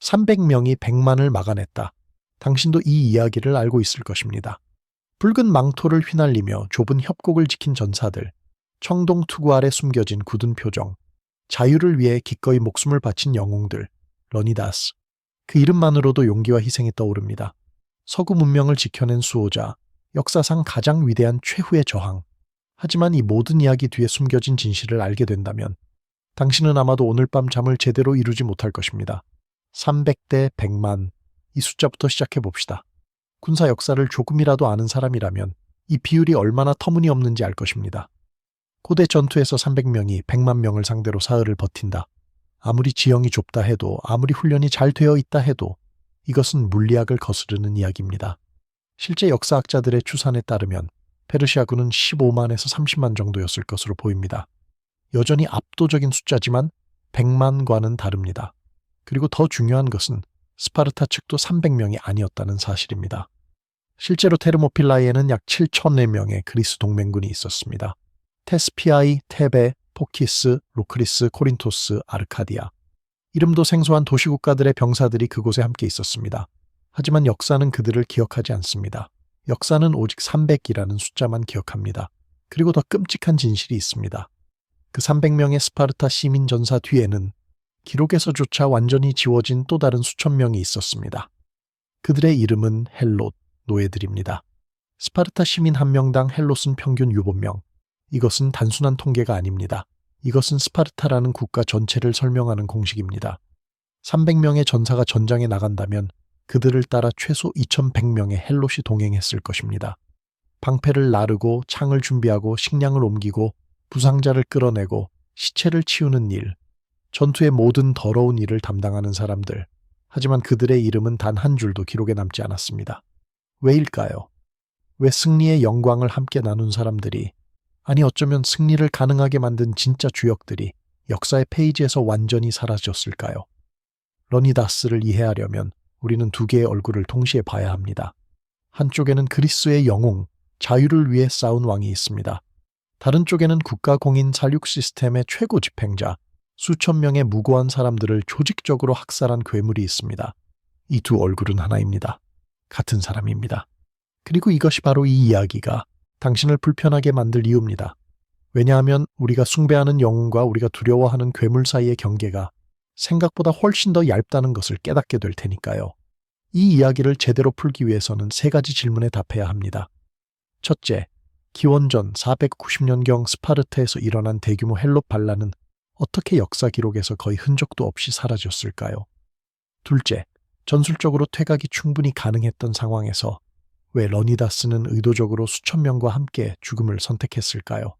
300명이 100만을 막아냈다. 당신도 이 이야기를 알고 있을 것입니다. 붉은 망토를 휘날리며 좁은 협곡을 지킨 전사들, 청동 투구 아래 숨겨진 굳은 표정, 자유를 위해 기꺼이 목숨을 바친 영웅들, 러니다스. 그 이름만으로도 용기와 희생이 떠오릅니다. 서구 문명을 지켜낸 수호자, 역사상 가장 위대한 최후의 저항. 하지만 이 모든 이야기 뒤에 숨겨진 진실을 알게 된다면 당신은 아마도 오늘 밤 잠을 제대로 이루지 못할 것입니다. 300대 100만, 이 숫자부터 시작해 봅시다. 군사 역사를 조금이라도 아는 사람이라면 이 비율이 얼마나 터무니없는지 알 것입니다. 고대 전투에서 300명이 100만 명을 상대로 사흘을 버틴다. 아무리 지형이 좁다 해도, 아무리 훈련이 잘 되어 있다 해도 이것은 물리학을 거스르는 이야기입니다. 실제 역사학자들의 추산에 따르면 페르시아군은 15만에서 30만 정도였을 것으로 보입니다. 여전히 압도적인 숫자지만 100만과는 다릅니다. 그리고 더 중요한 것은 스파르타 측도 300명이 아니었다는 사실입니다. 실제로 테르모필라이에는 약 7,000명의 그리스 동맹군이 있었습니다. 테스피아이, 테베, 포키스, 로크리스, 코린토스, 아르카디아. 이름도 생소한 도시국가들의 병사들이 그곳에 함께 있었습니다. 하지만 역사는 그들을 기억하지 않습니다. 역사는 오직 300이라는 숫자만 기억합니다. 그리고 더 끔찍한 진실이 있습니다. 그 300명의 스파르타 시민 전사 뒤에는 기록에서조차 완전히 지워진 또 다른 수천 명이 있었습니다. 그들의 이름은 헬롯, 노예들입니다. 스파르타 시민 한 명당 헬롯은 평균 6명. 이것은 단순한 통계가 아닙니다. 이것은 스파르타라는 국가 전체를 설명하는 공식입니다. 300명의 전사가 전장에 나간다면 그들을 따라 최소 2100명의 헬롯이 동행했을 것입니다. 방패를 나르고 창을 준비하고 식량을 옮기고 부상자를 끌어내고 시체를 치우는 일, 전투의 모든 더러운 일을 담당하는 사람들. 하지만 그들의 이름은 단 한 줄도 기록에 남지 않았습니다. 왜일까요? 왜 승리의 영광을 함께 나눈 사람들이, 아니 어쩌면 승리를 가능하게 만든 진짜 주역들이 역사의 페이지에서 완전히 사라졌을까요? 러니다스를 이해하려면 우리는 두 개의 얼굴을 동시에 봐야 합니다. 한쪽에는 그리스의 영웅, 자유를 위해 싸운 왕이 있습니다. 다른 쪽에는 국가 공인 살육 시스템의 최고 집행자, 수천 명의 무고한 사람들을 조직적으로 학살한 괴물이 있습니다. 이 두 얼굴은 하나입니다. 같은 사람입니다. 그리고 이것이 바로 이 이야기가 당신을 불편하게 만들 이유입니다. 왜냐하면 우리가 숭배하는 영웅과 우리가 두려워하는 괴물 사이의 경계가 생각보다 훨씬 더 얇다는 것을 깨닫게 될 테니까요. 이 이야기를 제대로 풀기 위해서는 세 가지 질문에 답해야 합니다. 첫째, 기원전 490년경 스파르타에서 일어난 대규모 헬롯 반란은 어떻게 역사 기록에서 거의 흔적도 없이 사라졌을까요? 둘째, 전술적으로 퇴각이 충분히 가능했던 상황에서 왜 러니다스는 의도적으로 수천 명과 함께 죽음을 선택했을까요?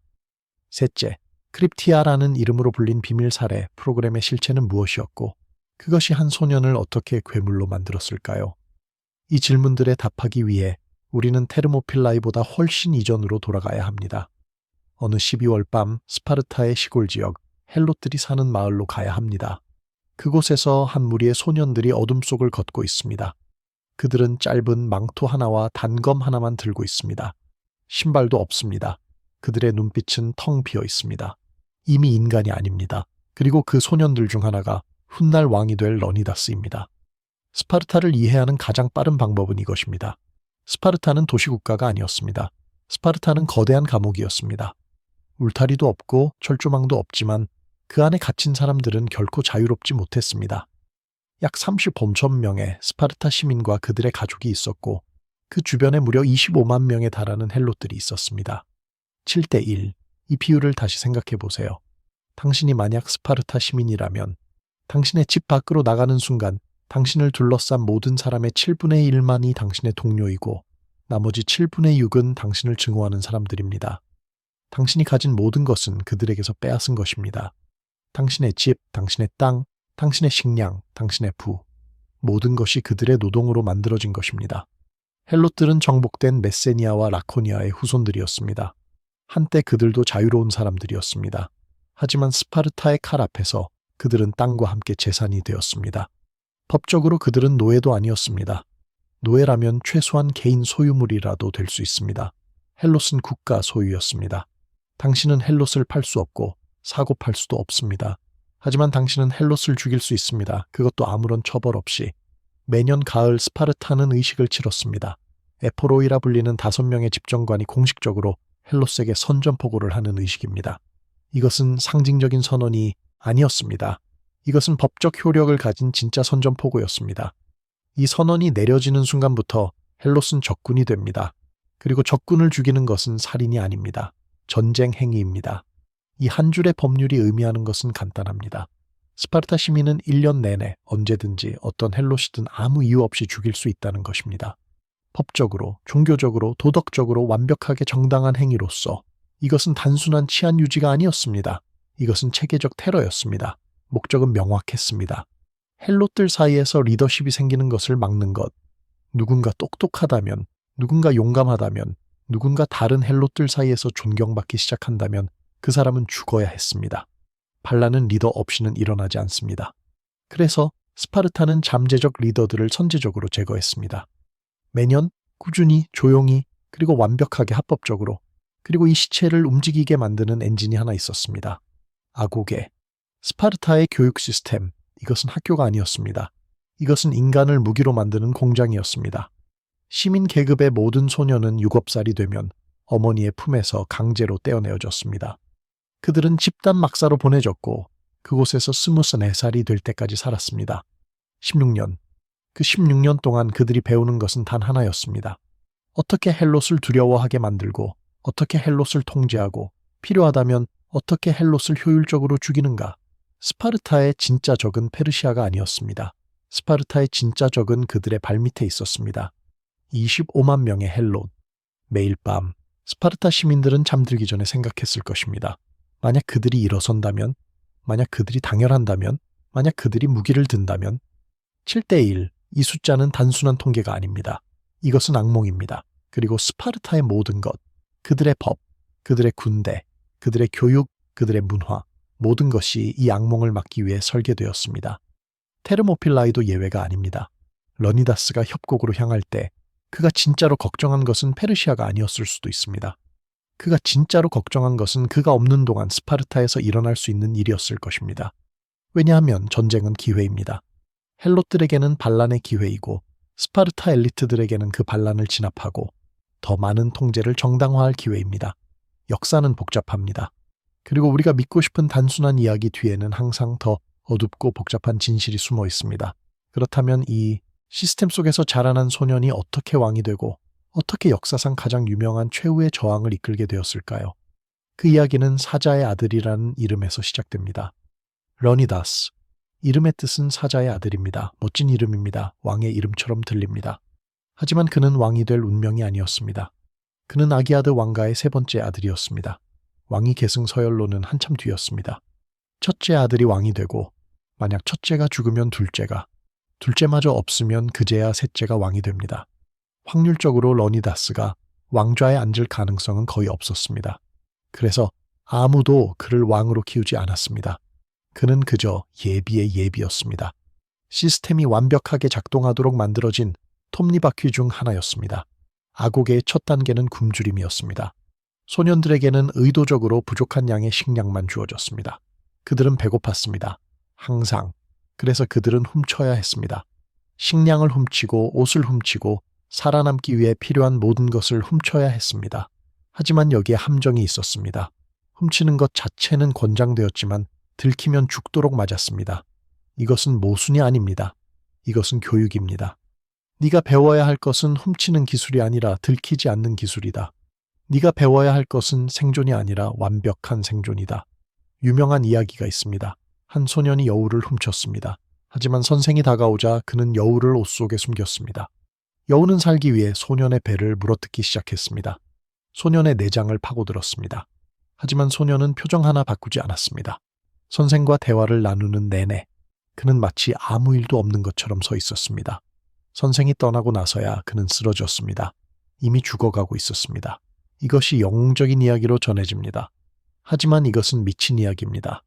셋째, 크립티아라는 이름으로 불린 비밀 살해 프로그램의 실체는 무엇이었고 그것이 한 소년을 어떻게 괴물로 만들었을까요? 이 질문들에 답하기 위해 우리는 테르모필라이보다 훨씬 이전으로 돌아가야 합니다. 어느 12월 밤 스파르타의 시골 지역 헬롯들이 사는 마을로 가야 합니다. 그곳에서 한 무리의 소년들이 어둠 속을 걷고 있습니다. 그들은 짧은 망토 하나와 단검 하나만 들고 있습니다. 신발도 없습니다. 그들의 눈빛은 텅 비어 있습니다. 이미 인간이 아닙니다. 그리고 그 소년들 중 하나가 훗날 왕이 될 러니다스입니다. 스파르타를 이해하는 가장 빠른 방법은 이것입니다. 스파르타는 도시국가가 아니었습니다. 스파르타는 거대한 감옥이었습니다. 울타리도 없고 철조망도 없지만 그 안에 갇힌 사람들은 결코 자유롭지 못했습니다. 약 35만 명의 스파르타 시민과 그들의 가족이 있었고 그 주변에 무려 25만 명에 달하는 헬롯들이 있었습니다. 7대1, 이 비율을 다시 생각해 보세요. 당신이 만약 스파르타 시민이라면 당신의 집 밖으로 나가는 순간 당신을 둘러싼 모든 사람의 7분의 1만이 당신의 동료이고 나머지 7분의 6은 당신을 증오하는 사람들입니다. 당신이 가진 모든 것은 그들에게서 빼앗은 것입니다. 당신의 집, 당신의 땅, 당신의 식량, 당신의 부, 모든 것이 그들의 노동으로 만들어진 것입니다. 헬롯들은 정복된 메세니아와 라코니아의 후손들이었습니다. 한때 그들도 자유로운 사람들이었습니다. 하지만 스파르타의 칼 앞에서 그들은 땅과 함께 재산이 되었습니다. 법적으로 그들은 노예도 아니었습니다. 노예라면 최소한 개인 소유물이라도 될 수 있습니다. 헬롯은 국가 소유였습니다. 당신은 헬롯을 팔 수 없고 사고 팔 수도 없습니다. 하지만 당신은 헬롯을 죽일 수 있습니다. 그것도 아무런 처벌 없이. 매년 가을 스파르타는 의식을 치렀습니다. 에포로이라 불리는 5명의 집정관이 공식적으로 헬롯에게 선전포고를 하는 의식입니다. 이것은 상징적인 선언이 아니었습니다. 이것은 법적 효력을 가진 진짜 선전포고였습니다. 이 선언이 내려지는 순간부터 헬롯은 적군이 됩니다. 그리고 적군을 죽이는 것은 살인이 아닙니다. 전쟁 행위입니다. 이 한 줄의 법률이 의미하는 것은 간단합니다. 스파르타 시민은 1년 내내 언제든지 어떤 헬롯이든 아무 이유 없이 죽일 수 있다는 것입니다. 법적으로, 종교적으로, 도덕적으로 완벽하게 정당한 행위로서 이것은 단순한 치안 유지가 아니었습니다. 이것은 체계적 테러였습니다. 목적은 명확했습니다. 헬롯들 사이에서 리더십이 생기는 것을 막는 것. 누군가 똑똑하다면, 누군가 용감하다면, 누군가 다른 헬롯들 사이에서 존경받기 시작한다면 그 사람은 죽어야 했습니다. 반란은 리더 없이는 일어나지 않습니다. 그래서 스파르타는 잠재적 리더들을 선제적으로 제거했습니다. 매년 꾸준히 조용히 그리고 완벽하게 합법적으로 그리고 이 시체를 움직이게 만드는 엔진이 하나 있었습니다. 아고게. 스파르타의 교육 시스템, 이것은 학교가 아니었습니다. 이것은 인간을 무기로 만드는 공장이었습니다. 시민 계급의 모든 소녀는 7살이 되면 어머니의 품에서 강제로 떼어내어졌습니다. 그들은 집단 막사로 보내졌고 그곳에서 24살이 될 때까지 살았습니다. 16년. 그 16년 동안 그들이 배우는 것은 단 하나였습니다. 어떻게 헬롯을 두려워하게 만들고 어떻게 헬롯을 통제하고 필요하다면 어떻게 헬롯을 효율적으로 죽이는가. 스파르타의 진짜 적은 페르시아가 아니었습니다. 스파르타의 진짜 적은 그들의 발밑에 있었습니다. 25만 명의 헬롯. 매일 밤 스파르타 시민들은 잠들기 전에 생각했을 것입니다. 만약 그들이 일어선다면, 만약 그들이 당열한다면, 만약 그들이 무기를 든다면 7대1, 이 숫자는 단순한 통계가 아닙니다. 이것은 악몽입니다. 그리고 스파르타의 모든 것, 그들의 법, 그들의 군대, 그들의 교육, 그들의 문화, 모든 것이 이 악몽을 막기 위해 설계되었습니다. 테르모필라이도 예외가 아닙니다. 러니다스가 협곡으로 향할 때 그가 진짜로 걱정한 것은 페르시아가 아니었을 수도 있습니다. 그가 진짜로 걱정한 것은 그가 없는 동안 스파르타에서 일어날 수 있는 일이었을 것입니다. 왜냐하면 전쟁은 기회입니다. 헬롯들에게는 반란의 기회이고 스파르타 엘리트들에게는 그 반란을 진압하고 더 많은 통제를 정당화할 기회입니다. 역사는 복잡합니다. 그리고 우리가 믿고 싶은 단순한 이야기 뒤에는 항상 더 어둡고 복잡한 진실이 숨어 있습니다. 그렇다면 이 시스템 속에서 자라난 소년이 어떻게 왕이 되고 어떻게 역사상 가장 유명한 최후의 저항을 이끌게 되었을까요? 그 이야기는 사자의 아들이라는 이름에서 시작됩니다. 러니다스. 이름의 뜻은 사자의 아들입니다. 멋진 이름입니다. 왕의 이름처럼 들립니다. 하지만 그는 왕이 될 운명이 아니었습니다. 그는 아기아드 왕가의 3번째 아들이었습니다. 왕위 계승 서열로는 한참 뒤였습니다. 첫째 아들이 왕이 되고 만약 첫째가 죽으면 둘째가, 둘째마저 없으면 그제야 셋째가 왕이 됩니다. 확률적으로 러니다스가 왕좌에 앉을 가능성은 거의 없었습니다. 그래서 아무도 그를 왕으로 키우지 않았습니다. 그는 그저 예비의 예비였습니다. 시스템이 완벽하게 작동하도록 만들어진 톱니바퀴 중 하나였습니다. 아고게의 첫 단계는 굶주림이었습니다. 소년들에게는 의도적으로 부족한 양의 식량만 주어졌습니다. 그들은 배고팠습니다. 항상. 그래서 그들은 훔쳐야 했습니다. 식량을 훔치고 옷을 훔치고 살아남기 위해 필요한 모든 것을 훔쳐야 했습니다. 하지만 여기에 함정이 있었습니다. 훔치는 것 자체는 권장되었지만 들키면 죽도록 맞았습니다. 이것은 모순이 아닙니다. 이것은 교육입니다. 네가 배워야 할 것은 훔치는 기술이 아니라 들키지 않는 기술이다. 네가 배워야 할 것은 생존이 아니라 완벽한 생존이다. 유명한 이야기가 있습니다. 한 소년이 여우를 훔쳤습니다. 하지만 선생이 다가오자 그는 여우를 옷 속에 숨겼습니다. 여우는 살기 위해 소년의 배를 물어뜯기 시작했습니다. 소년의 내장을 파고들었습니다. 하지만 소년은 표정 하나 바꾸지 않았습니다. 선생과 대화를 나누는 내내 그는 마치 아무 일도 없는 것처럼 서 있었습니다. 선생이 떠나고 나서야 그는 쓰러졌습니다. 이미 죽어가고 있었습니다. 이것이 영웅적인 이야기로 전해집니다. 하지만 이것은 미친 이야기입니다.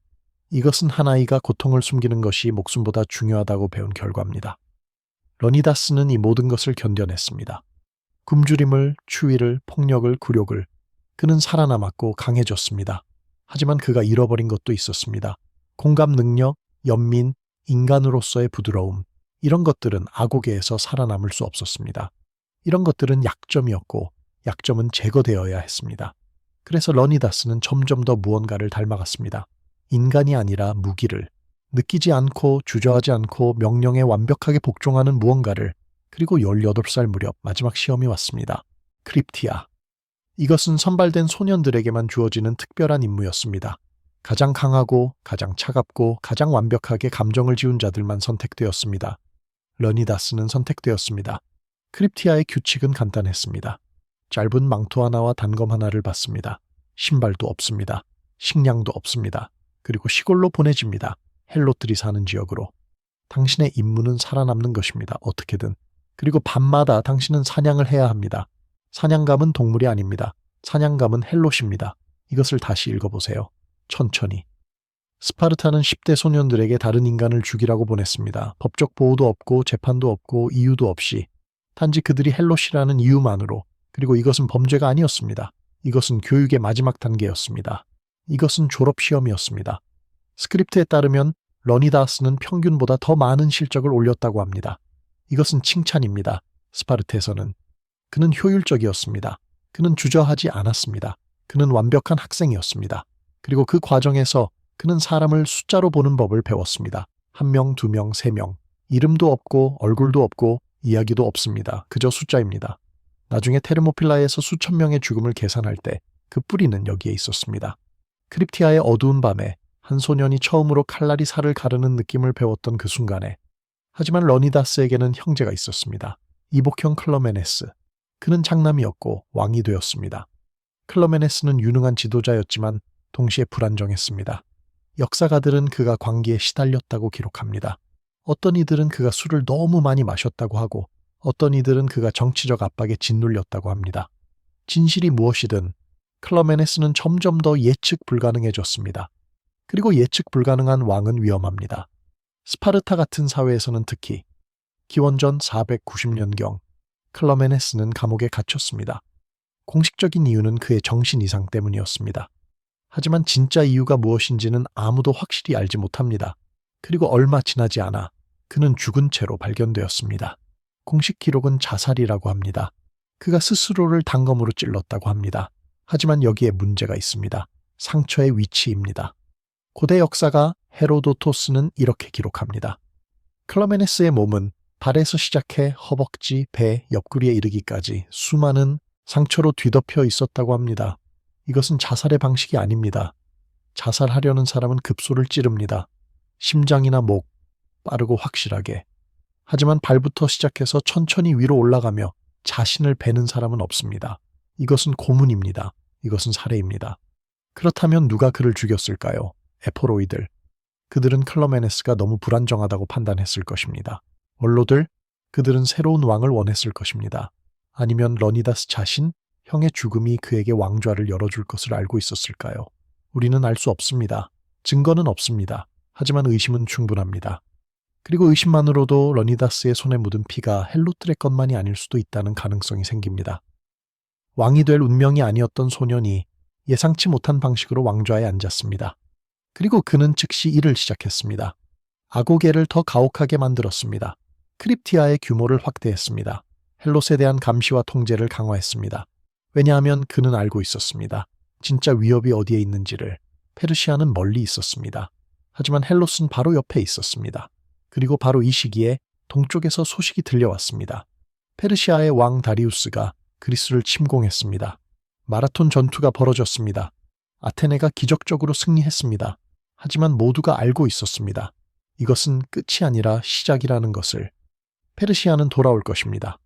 이것은 한 아이가 고통을 숨기는 것이 목숨보다 중요하다고 배운 결과입니다. 러니다스는 이 모든 것을 견뎌냈습니다. 굶주림을, 추위를, 폭력을, 굴욕을. 그는 살아남았고 강해졌습니다. 하지만 그가 잃어버린 것도 있었습니다. 공감 능력, 연민, 인간으로서의 부드러움, 이런 것들은 아고게에서 살아남을 수 없었습니다. 이런 것들은 약점이었고 약점은 제거되어야 했습니다. 그래서 러니다스는 점점 더 무언가를 닮아갔습니다. 인간이 아니라 무기를, 느끼지 않고 주저하지 않고 명령에 완벽하게 복종하는 무언가를. 그리고 18살 무렵 마지막 시험이 왔습니다. 크립티아. 이것은 선발된 소년들에게만 주어지는 특별한 임무였습니다. 가장 강하고 가장 차갑고 가장 완벽하게 감정을 지운 자들만 선택되었습니다. 러니다스는 선택되었습니다. 크립티아의 규칙은 간단했습니다. 짧은 망토 하나와 단검 하나를 받습니다. 신발도 없습니다. 식량도 없습니다. 그리고 시골로 보내집니다. 헬롯들이 사는 지역으로. 당신의 임무는 살아남는 것입니다. 어떻게든. 그리고 밤마다 당신은 사냥을 해야 합니다. 사냥감은 동물이 아닙니다. 사냥감은 헬롯입니다. 이것을 다시 읽어보세요. 천천히. 스파르타는 10대 소년들에게 다른 인간을 죽이라고 보냈습니다. 법적 보호도 없고 재판도 없고 이유도 없이. 단지 그들이 헬롯이라는 이유만으로. 그리고 이것은 범죄가 아니었습니다. 이것은 교육의 마지막 단계였습니다. 이것은 졸업시험이었습니다. 스크립트에 따르면 러니다스는 평균보다 더 많은 실적을 올렸다고 합니다. 이것은 칭찬입니다. 스파르타에서는. 그는 효율적이었습니다. 그는 주저하지 않았습니다. 그는 완벽한 학생이었습니다. 그리고 그 과정에서 그는 사람을 숫자로 보는 법을 배웠습니다. 1명, 2명, 3명. 이름도 없고 얼굴도 없고 이야기도 없습니다. 그저 숫자입니다. 나중에 테르모필라에서 수천 명의 죽음을 계산할 때 그 뿌리는 여기에 있었습니다. 크립티아의 어두운 밤에 한 소년이 처음으로 칼날이 살을 가르는 느낌을 배웠던 그 순간에. 하지만 러니다스에게는 형제가 있었습니다. 이복형 클러메네스. 그는 장남이었고 왕이 되었습니다. 클러메네스는 유능한 지도자였지만 동시에 불안정했습니다. 역사가들은 그가 광기에 시달렸다고 기록합니다. 어떤 이들은 그가 술을 너무 많이 마셨다고 하고 어떤 이들은 그가 정치적 압박에 짓눌렸다고 합니다. 진실이 무엇이든 클러메네스는 점점 더 예측 불가능해졌습니다. 그리고 예측 불가능한 왕은 위험합니다. 스파르타 같은 사회에서는 특히 기원전 490년경 클러메네스는 감옥에 갇혔습니다. 공식적인 이유는 그의 정신 이상 때문이었습니다. 하지만 진짜 이유가 무엇인지는 아무도 확실히 알지 못합니다. 그리고 얼마 지나지 않아 그는 죽은 채로 발견되었습니다. 공식 기록은 자살이라고 합니다. 그가 스스로를 단검으로 찔렀다고 합니다. 하지만 여기에 문제가 있습니다. 상처의 위치입니다. 고대 역사가 헤로도토스는 이렇게 기록합니다. 클러메네스의 몸은 발에서 시작해 허벅지, 배, 옆구리에 이르기까지 수많은 상처로 뒤덮여 있었다고 합니다. 이것은 자살의 방식이 아닙니다. 자살하려는 사람은 급소를 찌릅니다. 심장이나 목, 빠르고 확실하게. 하지만 발부터 시작해서 천천히 위로 올라가며 자신을 베는 사람은 없습니다. 이것은 고문입니다. 이것은 살해입니다. 그렇다면 누가 그를 죽였을까요? 에포로이들. 그들은 클러메네스가 너무 불안정하다고 판단했을 것입니다. 원로들, 그들은 새로운 왕을 원했을 것입니다. 아니면 러니다스 자신, 형의 죽음이 그에게 왕좌를 열어줄 것을 알고 있었을까요? 우리는 알 수 없습니다. 증거는 없습니다. 하지만 의심은 충분합니다. 그리고 의심만으로도 러니다스의 손에 묻은 피가 헬롯들의 것만이 아닐 수도 있다는 가능성이 생깁니다. 왕이 될 운명이 아니었던 소년이 예상치 못한 방식으로 왕좌에 앉았습니다. 그리고 그는 즉시 일을 시작했습니다. 아고게를 더 가혹하게 만들었습니다. 크립티아의 규모를 확대했습니다. 헬롯에 대한 감시와 통제를 강화했습니다. 왜냐하면 그는 알고 있었습니다. 진짜 위협이 어디에 있는지를. 페르시아는 멀리 있었습니다. 하지만 헬롯은 바로 옆에 있었습니다. 그리고 바로 이 시기에 동쪽에서 소식이 들려왔습니다. 페르시아의 왕 다리우스가 그리스를 침공했습니다. 마라톤 전투가 벌어졌습니다. 아테네가 기적적으로 승리했습니다. 하지만 모두가 알고 있었습니다. 이것은 끝이 아니라 시작이라는 것을. 페르시아는 돌아올 것입니다.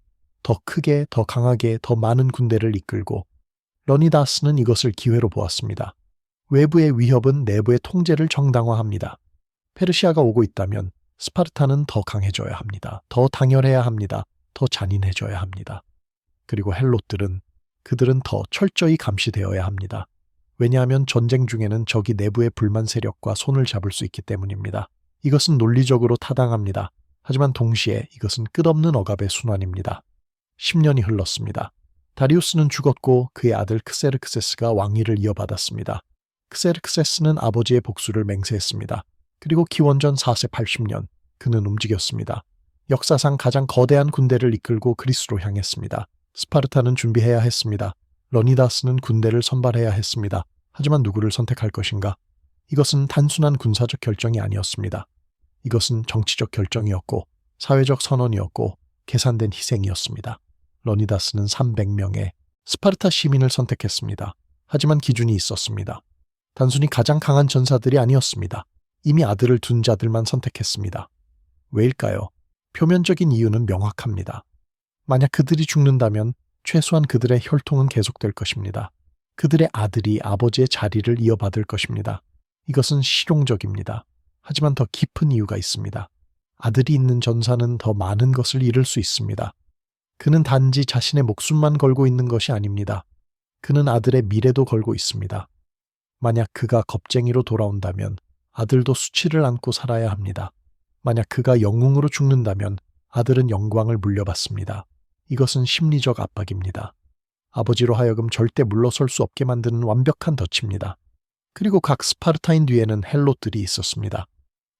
더 크게, 더 강하게, 더 많은 군대를 이끌고. 러니다스는 이것을 기회로 보았습니다. 외부의 위협은 내부의 통제를 정당화합니다. 페르시아가 오고 있다면 스파르타는 더 강해져야 합니다. 더 당열해야 합니다. 더 잔인해져야 합니다. 그리고 헬롯들은 그들은 더 철저히 감시되어야 합니다. 왜냐하면 전쟁 중에는 적이 내부의 불만 세력과 손을 잡을 수 있기 때문입니다. 이것은 논리적으로 타당합니다. 하지만 동시에 이것은 끝없는 억압의 순환입니다. 10년이 흘렀습니다. 다리우스는 죽었고 그의 아들 크세르크세스가 왕위를 이어받았습니다. 크세르크세스는 아버지의 복수를 맹세했습니다. 그리고 기원전 4세 80년 그는 움직였습니다. 역사상 가장 거대한 군대를 이끌고 그리스로 향했습니다. 스파르타는 준비해야 했습니다. 러니다스는 군대를 선발해야 했습니다. 하지만 누구를 선택할 것인가? 이것은 단순한 군사적 결정이 아니었습니다. 이것은 정치적 결정이었고 사회적 선언이었고 계산된 희생이었습니다. 러니다스는 300명의 스파르타 시민을 선택했습니다. 하지만 기준이 있었습니다. 단순히 가장 강한 전사들이 아니었습니다. 이미 아들을 둔 자들만 선택했습니다. 왜일까요? 표면적인 이유는 명확합니다. 만약 그들이 죽는다면 최소한 그들의 혈통은 계속될 것입니다. 그들의 아들이 아버지의 자리를 이어받을 것입니다. 이것은 실용적입니다. 하지만 더 깊은 이유가 있습니다. 아들이 있는 전사는 더 많은 것을 잃을 수 있습니다. 그는 단지 자신의 목숨만 걸고 있는 것이 아닙니다. 그는 아들의 미래도 걸고 있습니다. 만약 그가 겁쟁이로 돌아온다면 아들도 수치를 안고 살아야 합니다. 만약 그가 영웅으로 죽는다면 아들은 영광을 물려받습니다. 이것은 심리적 압박입니다. 아버지로 하여금 절대 물러설 수 없게 만드는 완벽한 덫입니다. 그리고 각 스파르타인 뒤에는 헬롯들이 있었습니다.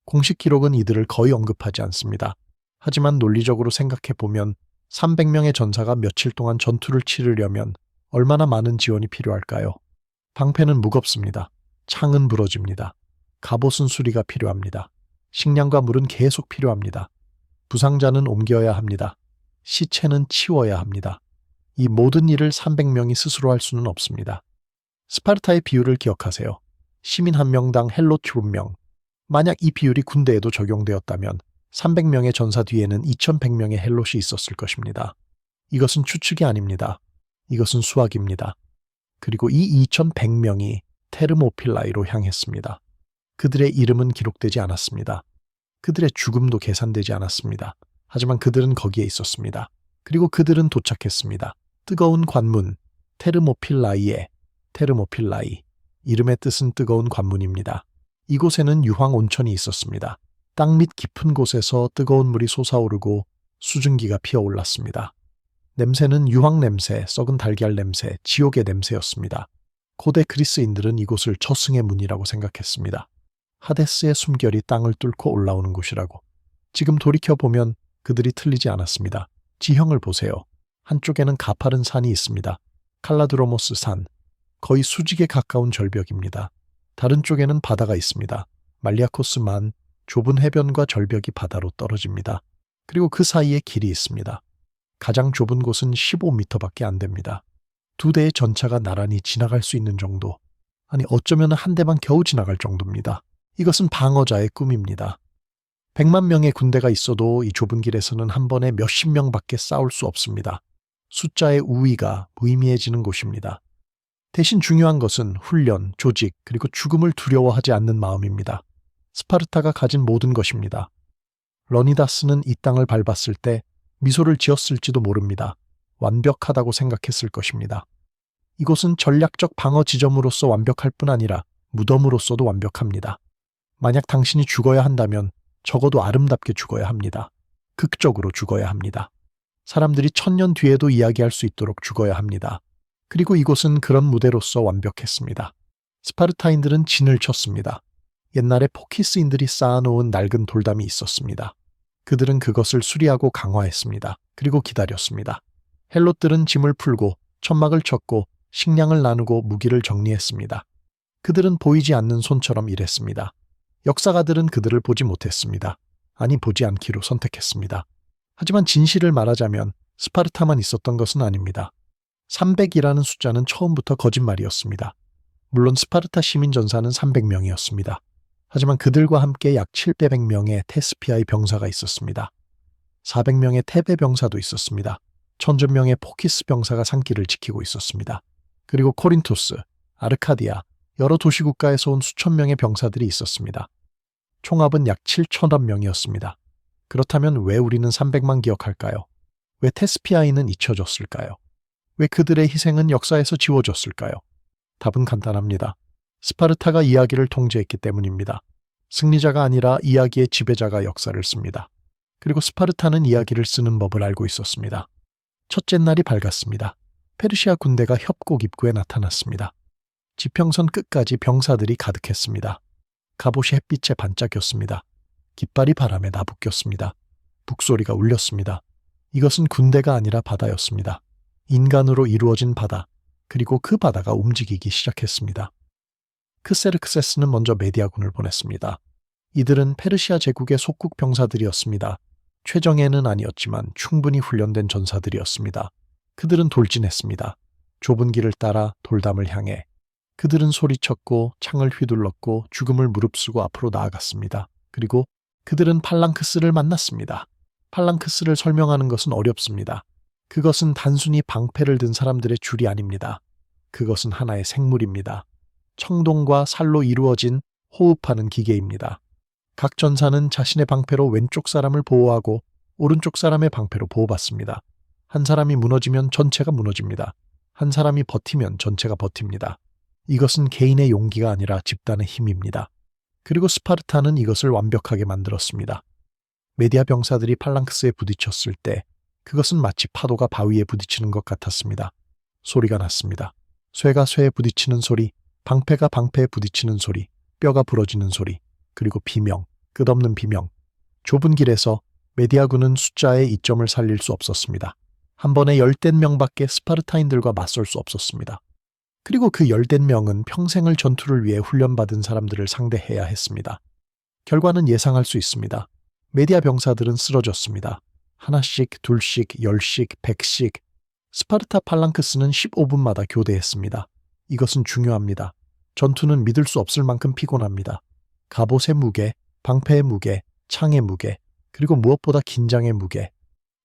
공식 기록은 이들을 거의 언급하지 않습니다. 하지만 논리적으로 생각해보면 300명의 전사가 며칠 동안 전투를 치르려면 얼마나 많은 지원이 필요할까요? 방패는 무겁습니다. 창은 부러집니다. 갑옷은 수리가 필요합니다. 식량과 물은 계속 필요합니다. 부상자는 옮겨야 합니다. 시체는 치워야 합니다. 이 모든 일을 300명이 스스로 할 수는 없습니다. 스파르타의 비율을 기억하세요. 시민 1명당 헬롯 7명. 만약 이 비율이 군대에도 적용되었다면 300명의 전사 뒤에는 2100명의 헬롯이 있었을 것입니다. 이것은 추측이 아닙니다. 이것은 수학입니다. 그리고 이 2100명이 테르모필라이로 향했습니다. 그들의 이름은 기록되지 않았습니다. 그들의 죽음도 계산되지 않았습니다. 하지만 그들은 거기에 있었습니다. 그리고 그들은 도착했습니다. 뜨거운 관문, 테르모필라이에, 테르모필라이. 이름의 뜻은 뜨거운 관문입니다. 이곳에는 유황 온천이 있었습니다. 땅 밑 깊은 곳에서 뜨거운 물이 솟아오르고 수증기가 피어올랐습니다. 냄새는 유황 냄새, 썩은 달걀 냄새, 지옥의 냄새였습니다. 고대 그리스인들은 이곳을 저승의 문이라고 생각했습니다. 하데스의 숨결이 땅을 뚫고 올라오는 곳이라고. 지금 돌이켜보면 그들이 틀리지 않았습니다. 지형을 보세요. 한쪽에는 가파른 산이 있습니다. 칼라드로모스 산. 거의 수직에 가까운 절벽입니다. 다른 쪽에는 바다가 있습니다. 말리아코스만. 좁은 해변과 절벽이 바다로 떨어집니다. 그리고 그 사이에 길이 있습니다. 가장 좁은 곳은 15m밖에 안 됩니다. 2대의 전차가 나란히 지나갈 수 있는 정도. 아니 어쩌면 한 대만 겨우 지나갈 정도입니다. 이것은 방어자의 꿈입니다. 100만 명의 군대가 있어도 이 좁은 길에서는 한 번에 몇십 명밖에 싸울 수 없습니다. 숫자의 우위가 무의미해지는 곳입니다. 대신 중요한 것은 훈련, 조직, 그리고 죽음을 두려워하지 않는 마음입니다. 스파르타가 가진 모든 것입니다. 러니다스는 이 땅을 밟았을 때 미소를 지었을지도 모릅니다. 완벽하다고 생각했을 것입니다. 이곳은 전략적 방어 지점으로서 완벽할 뿐 아니라 무덤으로서도 완벽합니다. 만약 당신이 죽어야 한다면 적어도 아름답게 죽어야 합니다. 극적으로 죽어야 합니다. 사람들이 1000년 뒤에도 이야기할 수 있도록 죽어야 합니다. 그리고 이곳은 그런 무대로서 완벽했습니다. 스파르타인들은 진을 쳤습니다. 옛날에 포키스인들이 쌓아놓은 낡은 돌담이 있었습니다. 그들은 그것을 수리하고 강화했습니다. 그리고 기다렸습니다. 헬롯들은 짐을 풀고 천막을 쳤고 식량을 나누고 무기를 정리했습니다. 그들은 보이지 않는 손처럼 일했습니다. 역사가들은 그들을 보지 못했습니다. 아니 보지 않기로 선택했습니다. 하지만 진실을 말하자면 스파르타만 있었던 것은 아닙니다. 300이라는 숫자는 처음부터 거짓말이었습니다. 물론 스파르타 시민 전사는 300명이었습니다. 하지만 그들과 함께 약 700명의 테스피아의 병사가 있었습니다. 400명의 테베 병사도 있었습니다. 1000명의 포키스 병사가 산길을 지키고 있었습니다. 그리고 코린토스, 아르카디아, 여러 도시국가에서 온 수천 명의 병사들이 있었습니다. 총합은 약 7천여 명이었습니다. 그렇다면 왜 우리는 300만 기억할까요? 왜 테스피아인은 잊혀졌을까요? 왜 그들의 희생은 역사에서 지워졌을까요? 답은 간단합니다. 스파르타가 이야기를 통제했기 때문입니다. 승리자가 아니라 이야기의 지배자가 역사를 씁니다. 그리고 스파르타는 이야기를 쓰는 법을 알고 있었습니다. 첫째 날이 밝았습니다. 페르시아 군대가 협곡 입구에 나타났습니다. 지평선 끝까지 병사들이 가득했습니다. 갑옷이 햇빛에 반짝였습니다. 깃발이 바람에 나부꼈습니다. 북소리가 울렸습니다. 이것은 군대가 아니라 바다였습니다. 인간으로 이루어진 바다, 그리고 그 바다가 움직이기 시작했습니다. 크세르크세스는 먼저 메디아군을 보냈습니다. 이들은 페르시아 제국의 속국 병사들이었습니다. 최정예는 아니었지만 충분히 훈련된 전사들이었습니다. 그들은 돌진했습니다. 좁은 길을 따라 돌담을 향해 그들은 소리쳤고 창을 휘둘렀고 죽음을 무릅쓰고 앞으로 나아갔습니다. 그리고 그들은 팔랑크스를 만났습니다. 팔랑크스를 설명하는 것은 어렵습니다. 그것은 단순히 방패를 든 사람들의 줄이 아닙니다. 그것은 하나의 생물입니다. 청동과 살로 이루어진 호흡하는 기계입니다. 각 전사는 자신의 방패로 왼쪽 사람을 보호하고 오른쪽 사람의 방패로 보호받습니다. 한 사람이 무너지면 전체가 무너집니다. 한 사람이 버티면 전체가 버팁니다. 이것은 개인의 용기가 아니라 집단의 힘입니다. 그리고 스파르타는 이것을 완벽하게 만들었습니다. 메디아 병사들이 팔랑크스에 부딪혔을 때 그것은 마치 파도가 바위에 부딪히는 것 같았습니다. 소리가 났습니다. 쇠가 쇠에 부딪히는 소리, 방패가 방패에 부딪히는 소리, 뼈가 부러지는 소리, 그리고 비명, 끝없는 비명. 좁은 길에서 메디아군은 숫자의 이점을 살릴 수 없었습니다. 한 번에 10명밖에 스파르타인들과 맞설 수 없었습니다. 그리고 그 10명은 평생을 전투를 위해 훈련받은 사람들을 상대해야 했습니다. 결과는 예상할 수 있습니다. 메디아 병사들은 쓰러졌습니다. 하나씩, 둘씩, 10씩, 100씩. 스파르타 팔랑크스는 15분마다 교대했습니다. 이것은 중요합니다. 전투는 믿을 수 없을 만큼 피곤합니다. 갑옷의 무게, 방패의 무게, 창의 무게, 그리고 무엇보다 긴장의 무게.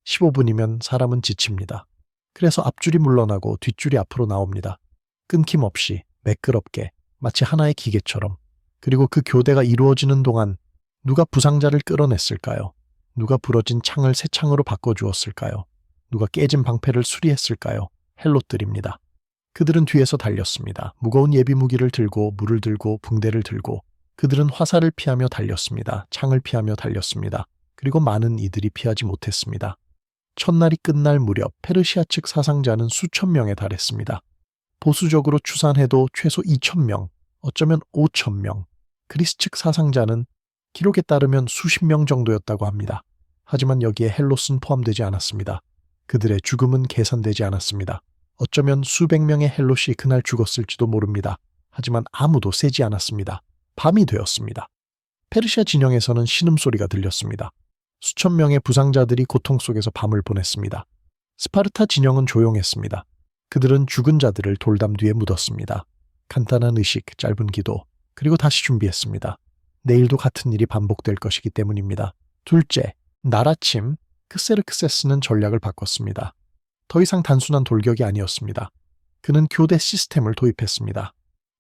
15분이면 사람은 지칩니다. 그래서 앞줄이 물러나고 뒷줄이 앞으로 나옵니다. 끊김없이, 매끄럽게, 마치 하나의 기계처럼. 그리고 그 교대가 이루어지는 동안 누가 부상자를 끌어냈을까요? 누가 부러진 창을 새 창으로 바꿔주었을까요? 누가 깨진 방패를 수리했을까요? 헬롯들입니다. 그들은 뒤에서 달렸습니다. 무거운 예비무기를 들고 물을 들고 붕대를 들고 그들은 화살을 피하며 달렸습니다. 창을 피하며 달렸습니다. 그리고 많은 이들이 피하지 못했습니다. 첫날이 끝날 무렵 페르시아 측 사상자는 수천 명에 달했습니다. 보수적으로 추산해도 최소 2,000명, 어쩌면 5,000명. 그리스 측 사상자는 기록에 따르면 수십 명 정도였다고 합니다. 하지만 여기에 헬롯은 포함되지 않았습니다. 그들의 죽음은 계산되지 않았습니다. 어쩌면 수백 명의 헬롯이 그날 죽었을지도 모릅니다. 하지만 아무도 세지 않았습니다. 밤이 되었습니다. 페르시아 진영에서는 신음소리가 들렸습니다. 수천 명의 부상자들이 고통 속에서 밤을 보냈습니다. 스파르타 진영은 조용했습니다. 그들은 죽은 자들을 돌담 뒤에 묻었습니다. 간단한 의식, 짧은 기도, 그리고 다시 준비했습니다. 내일도 같은 일이 반복될 것이기 때문입니다. 둘째, 날 아침 크세르크세스는 전략을 바꿨습니다. 더 이상 단순한 돌격이 아니었습니다. 그는 교대 시스템을 도입했습니다.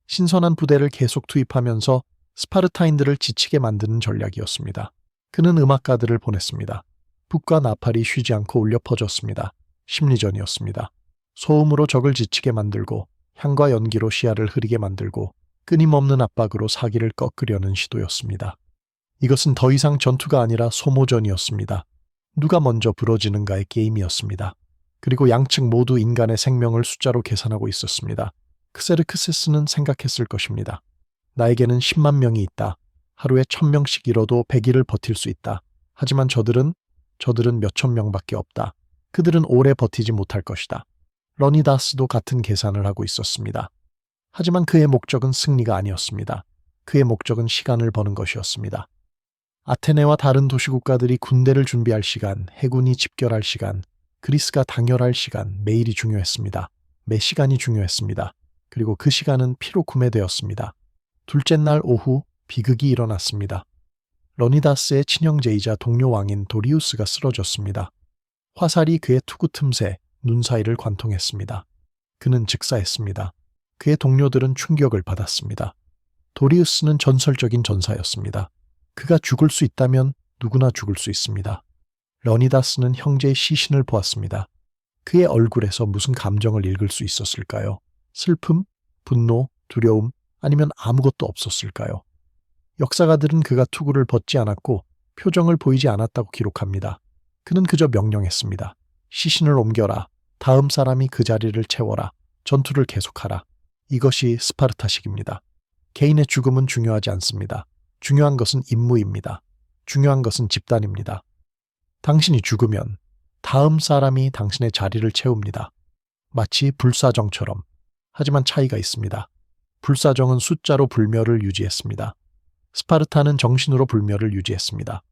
신선한 부대를 계속 투입하면서 스파르타인들을 지치게 만드는 전략이었습니다. 그는 음악가들을 보냈습니다. 북과 나팔이 쉬지 않고 울려 퍼졌습니다. 심리전이었습니다. 소음으로 적을 지치게 만들고 향과 연기로 시야를 흐리게 만들고 끊임없는 압박으로 사기를 꺾으려는 시도였습니다. 이것은 더 이상 전투가 아니라 소모전이었습니다. 누가 먼저 부러지는가의 게임이었습니다. 그리고 양측 모두 인간의 생명을 숫자로 계산하고 있었습니다. 크세르크세스는 생각했을 것입니다. 나에게는 10만 명이 있다. 하루에 1,000명씩 잃어도 100일을 버틸 수 있다. 하지만 저들은 몇천 명밖에 없다. 그들은 오래 버티지 못할 것이다. 러니다스도 같은 계산을 하고 있었습니다. 하지만 그의 목적은 승리가 아니었습니다. 그의 목적은 시간을 버는 것이었습니다. 아테네와 다른 도시국가들이 군대를 준비할 시간, 해군이 집결할 시간, 그리스가 당열할 시간, 매일이 중요했습니다. 매 시간이 중요했습니다. 그리고 그 시간은 피로 구매되었습니다. 둘째 날 오후 비극이 일어났습니다. 러니다스의 친형제이자 동료 왕인 도리우스가 쓰러졌습니다. 화살이 그의 투구 틈새, 눈 사이를 관통했습니다. 그는 즉사했습니다. 그의 동료들은 충격을 받았습니다. 도리우스는 전설적인 전사였습니다. 그가 죽을 수 있다면 누구나 죽을 수 있습니다. 러니다스는 형제의 시신을 보았습니다. 그의 얼굴에서 무슨 감정을 읽을 수 있었을까요? 슬픔, 분노, 두려움, 아니면 아무것도 없었을까요? 역사가들은 그가 투구를 벗지 않았고 표정을 보이지 않았다고 기록합니다. 그는 그저 명령했습니다. 시신을 옮겨라. 다음 사람이 그 자리를 채워라. 전투를 계속하라. 이것이 스파르타식입니다. 개인의 죽음은 중요하지 않습니다. 중요한 것은 임무입니다. 중요한 것은 집단입니다. 당신이 죽으면 다음 사람이 당신의 자리를 채웁니다. 마치 불사정처럼. 하지만 차이가 있습니다. 불사정은 숫자로 불멸을 유지했습니다. 스파르타는 정신으로 불멸을 유지했습니다.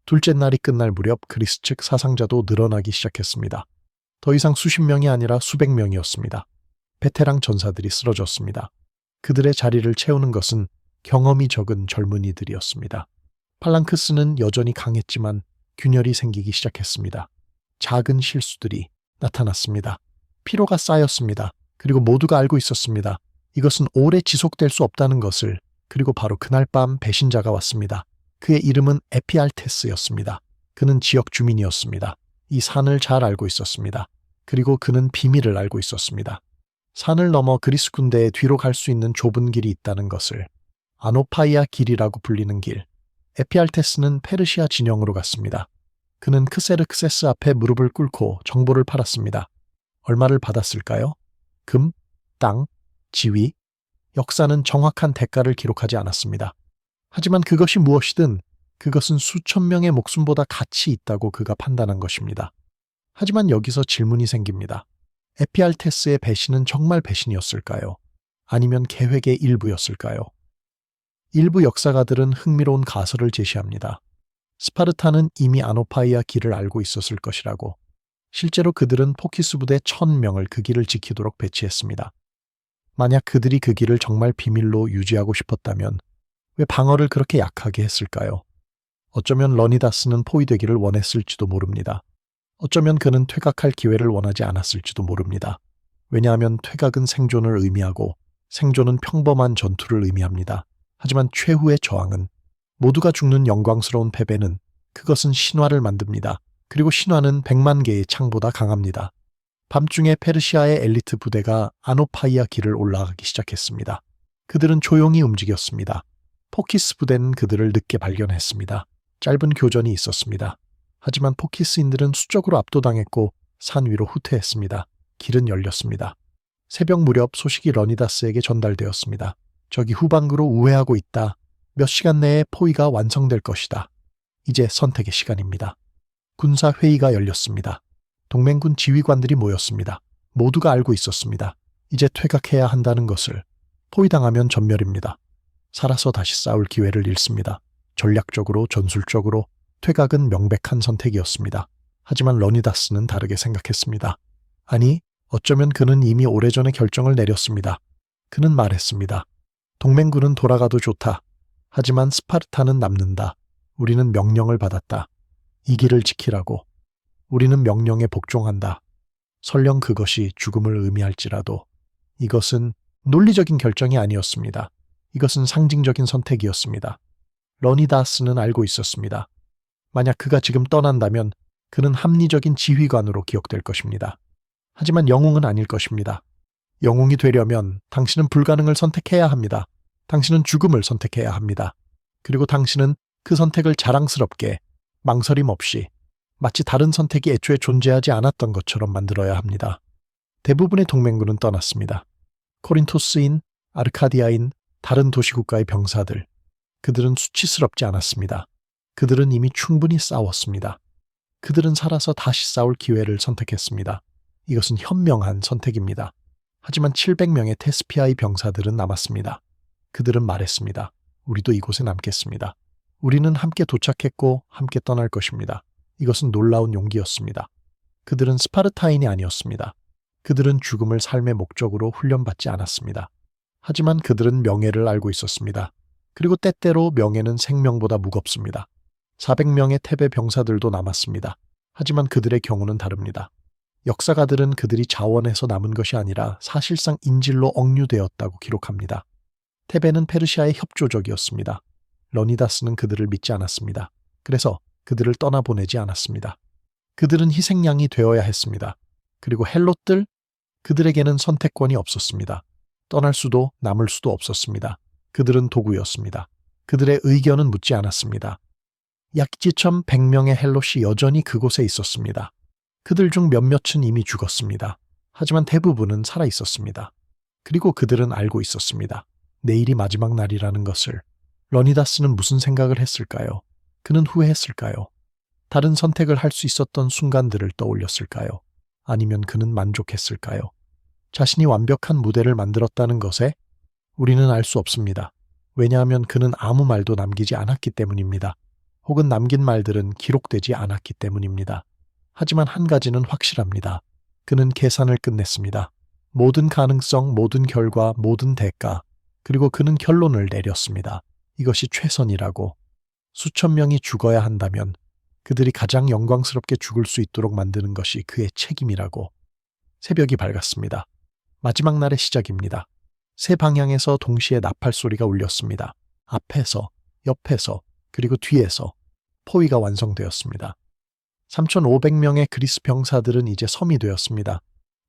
둘째 날이 끝날 무렵 그리스 측 사상자도 늘어나기 시작했습니다. 더 이상 수십 명이 아니라 수백 명이었습니다. 베테랑 전사들이 쓰러졌습니다. 그들의 자리를 채우는 것은 경험이 적은 젊은이들이었습니다. 팔랑크스는 여전히 강했지만 균열이 생기기 시작했습니다. 작은 실수들이 나타났습니다. 피로가 쌓였습니다. 그리고 모두가 알고 있었습니다. 이것은 오래 지속될 수 없다는 것을. 그리고 바로 그날 밤 배신자가 왔습니다. 그의 이름은 에피알테스였습니다. 그는 지역 주민이었습니다. 이 산을 잘 알고 있었습니다. 그리고 그는 비밀을 알고 있었습니다. 산을 넘어 그리스 군대의 뒤로 갈 수 있는 좁은 길이 있다는 것을. 아노파이아 길이라고 불리는 길. 에피알테스는 페르시아 진영으로 갔습니다. 그는 크세르크세스 앞에 무릎을 꿇고 정보를 팔았습니다. 얼마를 받았을까요? 금, 땅, 지위. 역사는 정확한 대가를 기록하지 않았습니다. 하지만 그것이 무엇이든 그것은 수천 명의 목숨보다 가치 있다고 그가 판단한 것입니다. 하지만 여기서 질문이 생깁니다. 에피알테스의 배신은 정말 배신이었을까요? 아니면 계획의 일부였을까요? 일부 역사가들은 흥미로운 가설을 제시합니다. 스파르타는 이미 아노파이아 길을 알고 있었을 것이라고. 실제로 그들은 포키스 부대 1000명을 그 길을 지키도록 배치했습니다. 만약 그들이 그 길을 정말 비밀로 유지하고 싶었다면 왜 방어를 그렇게 약하게 했을까요? 어쩌면 러니다스는 포위되기를 원했을지도 모릅니다. 어쩌면 그는 퇴각할 기회를 원하지 않았을지도 모릅니다. 왜냐하면 퇴각은 생존을 의미하고 생존은 평범한 전투를 의미합니다. 하지만 최후의 저항은 모두가 죽는 영광스러운 패배는 그것은 신화를 만듭니다. 그리고 신화는 100만 개의 창보다 강합니다. 밤중에 페르시아의 엘리트 부대가 아노파이아 길을 올라가기 시작했습니다. 그들은 조용히 움직였습니다. 포키스 부대는 그들을 늦게 발견했습니다. 짧은 교전이 있었습니다. 하지만 포키스인들은 수적으로 압도당했고 산 위로 후퇴했습니다. 길은 열렸습니다. 새벽 무렵 소식이 러니다스에게 전달되었습니다. 적이 후방구로 우회하고 있다. 몇 시간 내에 포위가 완성될 것이다. 이제 선택의 시간입니다. 군사회의가 열렸습니다. 동맹군 지휘관들이 모였습니다. 모두가 알고 있었습니다. 이제 퇴각해야 한다는 것을. 포위당하면 전멸입니다. 살아서 다시 싸울 기회를 잃습니다. 전략적으로, 전술적으로 퇴각은 명백한 선택이었습니다. 하지만 러니다스는 다르게 생각했습니다. 아니, 어쩌면 그는 이미 오래전에 결정을 내렸습니다. 그는 말했습니다. 동맹군은 돌아가도 좋다. 하지만 스파르타는 남는다. 우리는 명령을 받았다. 이 길을 지키라고. 우리는 명령에 복종한다. 설령 그것이 죽음을 의미할지라도 이것은 논리적인 결정이 아니었습니다. 이것은 상징적인 선택이었습니다. 러니다스는 알고 있었습니다. 만약 그가 지금 떠난다면 그는 합리적인 지휘관으로 기억될 것입니다. 하지만 영웅은 아닐 것입니다. 영웅이 되려면 당신은 불가능을 선택해야 합니다. 당신은 죽음을 선택해야 합니다. 그리고 당신은 그 선택을 자랑스럽게, 망설임 없이, 마치 다른 선택이 애초에 존재하지 않았던 것처럼 만들어야 합니다. 대부분의 동맹군은 떠났습니다. 코린토스인, 아르카디아인, 다른 도시국가의 병사들. 그들은 수치스럽지 않았습니다. 그들은 이미 충분히 싸웠습니다. 그들은 살아서 다시 싸울 기회를 선택했습니다. 이것은 현명한 선택입니다. 하지만 700명의 테스피아의 병사들은 남았습니다. 그들은 말했습니다. 우리도 이곳에 남겠습니다. 우리는 함께 도착했고 함께 떠날 것입니다. 이것은 놀라운 용기였습니다. 그들은 스파르타인이 아니었습니다. 그들은 죽음을 삶의 목적으로 훈련받지 않았습니다. 하지만 그들은 명예를 알고 있었습니다. 그리고 때때로 명예는 생명보다 무겁습니다. 400명의 테베 병사들도 남았습니다. 하지만 그들의 경우는 다릅니다. 역사가들은 그들이 자원에서 남은 것이 아니라 사실상 인질로 억류되었다고 기록합니다. 테베는 페르시아의 협조적이었습니다. 러니다스는 그들을 믿지 않았습니다. 그래서 그들을 떠나보내지 않았습니다. 그들은 희생양이 되어야 했습니다. 그리고 헬롯들, 그들에게는 선택권이 없었습니다. 떠날 수도 남을 수도 없었습니다. 그들은 도구였습니다. 그들의 의견은 묻지 않았습니다. 약지천 100명의 헬롯이 여전히 그곳에 있었습니다. 그들 중 몇몇은 이미 죽었습니다. 하지만 대부분은 살아 있었습니다. 그리고 그들은 알고 있었습니다. 내일이 마지막 날이라는 것을. 러니다스는 무슨 생각을 했을까요? 그는 후회했을까요? 다른 선택을 할 수 있었던 순간들을 떠올렸을까요? 아니면 그는 만족했을까요? 자신이 완벽한 무대를 만들었다는 것에 우리는 알 수 없습니다. 왜냐하면 그는 아무 말도 남기지 않았기 때문입니다. 혹은 남긴 말들은 기록되지 않았기 때문입니다. 하지만 한 가지는 확실합니다. 그는 계산을 끝냈습니다. 모든 가능성, 모든 결과, 모든 대가, 그리고 그는 결론을 내렸습니다. 이것이 최선이라고. 수천 명이 죽어야 한다면 그들이 가장 영광스럽게 죽을 수 있도록 만드는 것이 그의 책임이라고. 새벽이 밝았습니다. 마지막 날의 시작입니다. 세 방향에서 동시에 나팔 소리가 울렸습니다. 앞에서, 옆에서, 그리고 뒤에서 포위가 완성되었습니다. 3,500명의 그리스 병사들은 이제 섬이 되었습니다.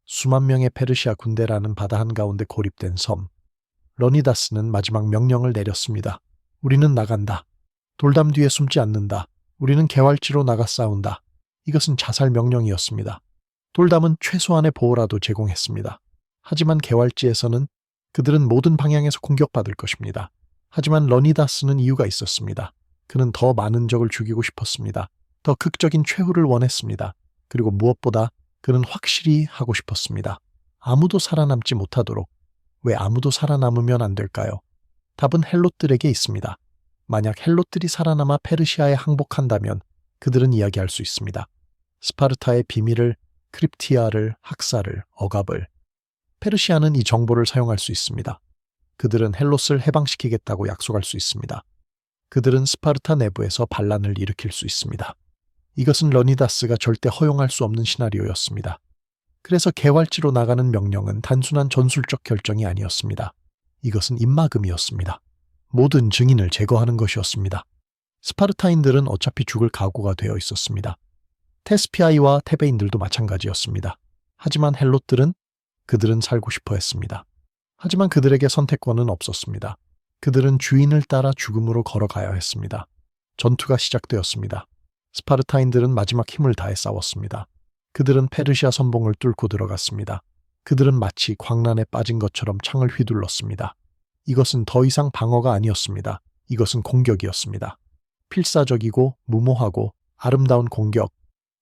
수만 명의 페르시아 군대라는 바다 한가운데 고립된 섬. 러니다스는 마지막 명령을 내렸습니다. 우리는 나간다. 돌담 뒤에 숨지 않는다. 우리는 개활지로 나가 싸운다. 이것은 자살 명령이었습니다. 돌담은 최소한의 보호라도 제공했습니다. 하지만 개활지에서는 그들은 모든 방향에서 공격받을 것입니다. 하지만 러니다스는 이유가 있었습니다. 그는 더 많은 적을 죽이고 싶었습니다. 더 극적인 최후를 원했습니다. 그리고 무엇보다 그는 확실히 하고 싶었습니다. 아무도 살아남지 못하도록. 왜 아무도 살아남으면 안 될까요? 답은 헬롯들에게 있습니다. 만약 헬롯들이 살아남아 페르시아에 항복한다면 그들은 이야기할 수 있습니다. 스파르타의 비밀을, 크립티아를, 학살을, 억압을. 페르시아는 이 정보를 사용할 수 있습니다. 그들은 헬롯을 해방시키겠다고 약속할 수 있습니다. 그들은 스파르타 내부에서 반란을 일으킬 수 있습니다. 이것은 러니다스가 절대 허용할 수 없는 시나리오였습니다. 그래서 개활지로 나가는 명령은 단순한 전술적 결정이 아니었습니다. 이것은 입막음이었습니다. 모든 증인을 제거하는 것이었습니다. 스파르타인들은 어차피 죽을 각오가 되어 있었습니다. 테스피아이와 테베인들도 마찬가지였습니다. 하지만 헬롯들은 그들은 살고 싶어 했습니다. 하지만 그들에게 선택권은 없었습니다. 그들은 주인을 따라 죽음으로 걸어가야 했습니다. 전투가 시작되었습니다. 스파르타인들은 마지막 힘을 다해 싸웠습니다. 그들은 페르시아 선봉을 뚫고 들어갔습니다. 그들은 마치 광란에 빠진 것처럼 창을 휘둘렀습니다. 이것은 더 이상 방어가 아니었습니다. 이것은 공격이었습니다. 필사적이고 무모하고 아름다운 공격.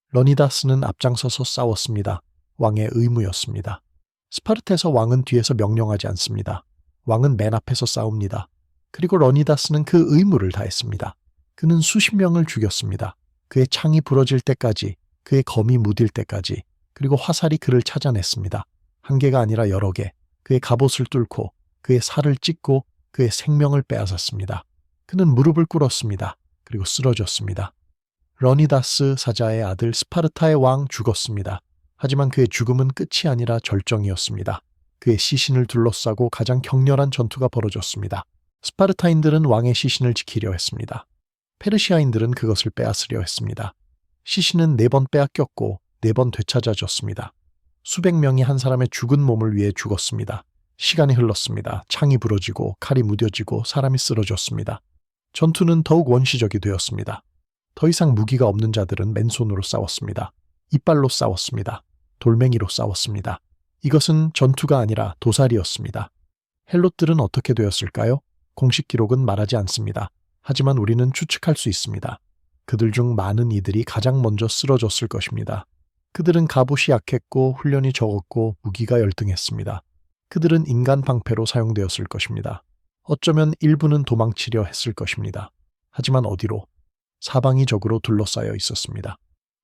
러니다스는 앞장서서 싸웠습니다. 왕의 의무였습니다. 스파르타에서 왕은 뒤에서 명령하지 않습니다. 왕은 맨 앞에서 싸웁니다. 그리고 러니다스는 그 의무를 다했습니다. 그는 수십 명을 죽였습니다. 그의 창이 부러질 때까지, 그의 검이 무딜 때까지, 그리고 화살이 그를 찾아냈습니다. 한 개가 아니라 여러 개, 그의 갑옷을 뚫고, 그의 살을 찢고, 그의 생명을 빼앗았습니다. 그는 무릎을 꿇었습니다. 그리고 쓰러졌습니다. 러니다스 사자의 아들 스파르타의 왕 죽었습니다. 하지만 그의 죽음은 끝이 아니라 절정이었습니다. 그의 시신을 둘러싸고 가장 격렬한 전투가 벌어졌습니다. 스파르타인들은 왕의 시신을 지키려 했습니다. 페르시아인들은 그것을 빼앗으려 했습니다. 시신은 4번 빼앗겼고 4번 되찾아졌습니다. 수백 명이 한 사람의 죽은 몸을 위해 죽었습니다. 시간이 흘렀습니다. 창이 부러지고 칼이 무뎌지고 사람이 쓰러졌습니다. 전투는 더욱 원시적이 되었습니다. 더 이상 무기가 없는 자들은 맨손으로 싸웠습니다. 이빨로 싸웠습니다. 돌멩이로 싸웠습니다. 이것은 전투가 아니라 도살이었습니다. 헬롯들은 어떻게 되었을까요? 공식 기록은 말하지 않습니다. 하지만 우리는 추측할 수 있습니다. 그들 중 많은 이들이 가장 먼저 쓰러졌을 것입니다. 그들은 갑옷이 약했고 훈련이 적었고 무기가 열등했습니다. 그들은 인간 방패로 사용되었을 것입니다. 어쩌면 일부는 도망치려 했을 것입니다. 하지만 어디로? 사방이 적으로 둘러싸여 있었습니다.